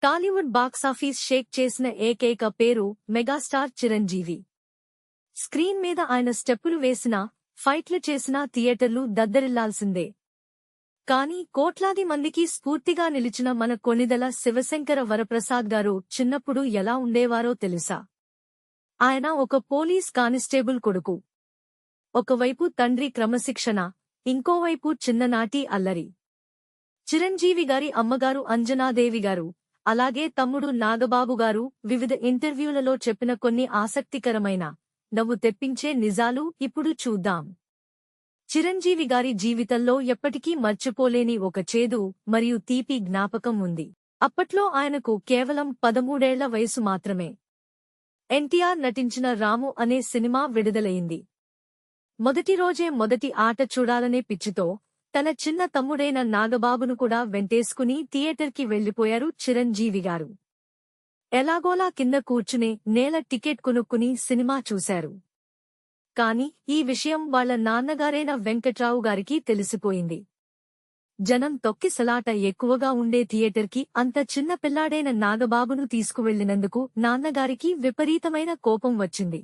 Tollywood box office Sheikh చేసిన ఏకైక పేరు మెగాస్టార్ చిరంజీవి. స్క్రీన్ మీద ఆయన స్టెప్పులు వేసినా, ఫైట్లు చేసినా థియేటర్లు దద్దరిల్లాల్సిందే. కానీ కోట్లాది మందికి స్ఫూర్తిగా నిలిచిన మన కొణిదెల శివశంకర వరప్రసాద్ గారు చిన్నప్పుడు ఎలా ఉండేవారో తెలుసా? ఆయన ఒక పోలీస్ కానిస్టేబుల్ కొడుకు. ఒకవైపు తండ్రి క్రమశిక్షణ, ఇంకోవైపు చిన్ననాటి అల్లరి. చిరంజీవి గారి అమ్మగారు అంజనాదేవి గారు, అలాగే తమ్ముడు నాగబాబు గారు వివిధ ఇంటర్వ్యూలలో చెప్పిన కొన్ని ఆసక్తికరమైన, నవ్వు తెప్పించే నిజాలు ఇప్పుడు చూద్దాం. చిరంజీవి గారి జీవితంలో ఎప్పటికీ మర్చిపోలేని ఒక చేదు మరియు తీపి జ్ఞాపకం ఉంది. అప్పట్లో ఆయనకు కేవలం 13 ఏళ్ల వయసు మాత్రమే. ఎన్టీఆర్ నటించిన రాము అనే సినిమా విడుదలైంది. మొదటి రోజే మొదటి ఆట చూడాలనే పిచ్చితో తన చిన్న తమ్ముడైన నాగబాబును కూడా వెంటేసుకుని థియేటర్కి వెళ్లిపోయారు చిరంజీవి గారు. ఎలాగోలా కింద కూర్చునే నేల టికెట్ కొనుక్కుని సినిమా చూశారు. కాని ఈ విషయం వాళ్ల నాన్నగారైన వెంకట్రావు గారికి తెలిసిపోయింది. జనం తొక్కిసలాట ఎక్కువగా ఉండే థియేటర్కి అంత చిన్న పిల్లాడైన నాగబాబును తీసుకువెళ్లినందుకు నాన్నగారికి విపరీతమైన కోపం వచ్చింది.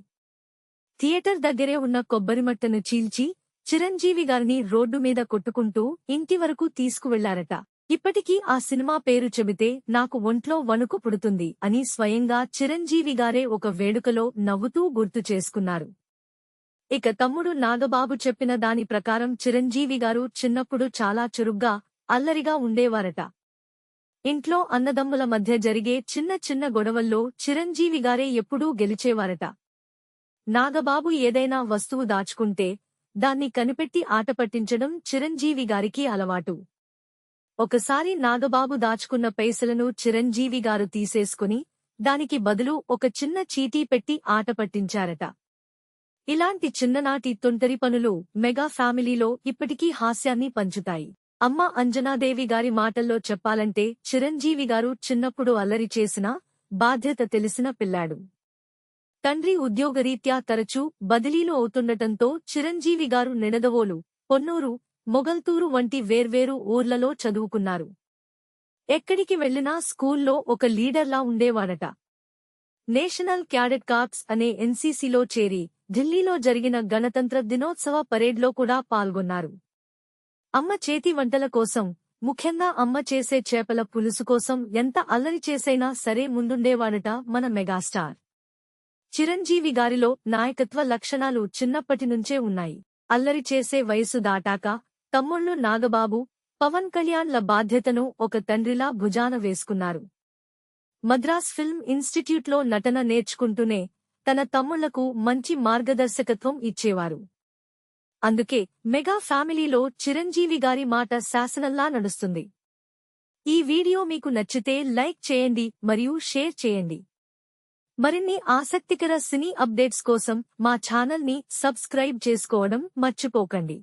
థియేటర్ దగ్గరే ఉన్న కొబ్బరిమట్టను చీల్చి చిరంజీవి గారిని రోడ్డు మీద కొట్టుకుంటూ ఇంటి వరకు తీసుకువెళ్లారట. ఇప్పటికీ ఆ సినిమా పేరు చెబితే నాకు ఒంట్లో వణుకు పుడుతుంది అని స్వయంగా చిరంజీవి గారే ఒక వేడుకలో నవ్వుతూ గుర్తు చేసుకున్నారు. ఇక తమ్ముడు నాగబాబు చెప్పిన దాని ప్రకారం చిరంజీవి గారు చిన్నప్పుడు చాలా చురుగ్గా, అల్లరిగా ఉండేవారట. ఇంట్లో అన్నదమ్ముల మధ్య జరిగే చిన్న చిన్న గొడవల్లో చిరంజీవి గారే ఎప్పుడూ గెలిచేవారట. నాగబాబు ఏదైనా వస్తువు దాచుకుంటే దాన్ని కనిపెట్టి ఆట పట్టించడం చిరంజీవి గారికి అలవాటు. ఒకసారి నాగబాబు దాచుకున్న పైసలను చిరంజీవి గారు తీసేసుకుని దానికి బదులు ఒక చిన్న చీటీ పెట్టి ఆట పట్టించారట. ఇలాంటి చిన్ననాటి తుంటరి పనులు మెగా ఫ్యామిలీలో ఇప్పటికీ హాస్యాన్ని పంచుతాయి. అమ్మ అంజనాదేవి గారి మాటల్లో చెప్పాలంటే చిరంజీవి గారు చిన్నప్పుడు అల్లరి చేసినా బాధ్యత తెలిసిన పిల్లాడు. తండ్రి ఉద్యోగరీత్యా తరచూ బదిలీలు అవుతుండటంతో చిరంజీవి గారు నిడదవోలు, పొన్నూరు, మొగల్తూరు వంటి వేర్వేరు ఊర్లలో చదువుకున్నారు. ఎక్కడికి వెళ్లినా స్కూల్లో ఒక లీడర్లా ఉండేవాడట. నేషనల్ క్యాడెట్ కార్ప్స్ అనే ఎన్సీసీలో చేరి ఢిల్లీలో జరిగిన గణతంత్ర దినోత్సవ పరేడ్లో కూడా పాల్గొన్నారు. అమ్మ చేతి వంటల కోసం, ముఖ్యంగా అమ్మ చేసే చేపల పులుసు కోసం ఎంత అల్లరి చేసైనా సరే ముందుండేవాడట మన మెగాస్టార్. చిరంజీవి గారిలో నాయకత్వ లక్షణాలు చిన్నప్పటినుంచే ఉన్నాయి. అల్లరి చేసే వయసు దాటాక తమ్ముళ్లు నాగబాబు, పవన్ కళ్యాణ్ల బాధ్యతను ఒక తండ్రిలా భుజాన వేసుకున్నారు. మద్రాస్ ఫిల్మ్ ఇన్స్టిట్యూట్లో నటన నేర్చుకుంటూనే తన తమ్ముళ్లకు మంచి మార్గదర్శకత్వం ఇచ్చేవారు. అందుకే మెగా ఫ్యామిలీలో చిరంజీవి గారి మాట శాసనంలా నడుస్తుంది. ఈ వీడియో మీకు నచ్చితే లైక్ చేయండి మరియు షేర్ చేయండి. మరిన్ని ఆసక్తికర సినీ అప్డేట్స్ కోసం మా ఛానల్ని సబ్స్క్రైబ్ చేసుకోవడం మర్చిపోకండి.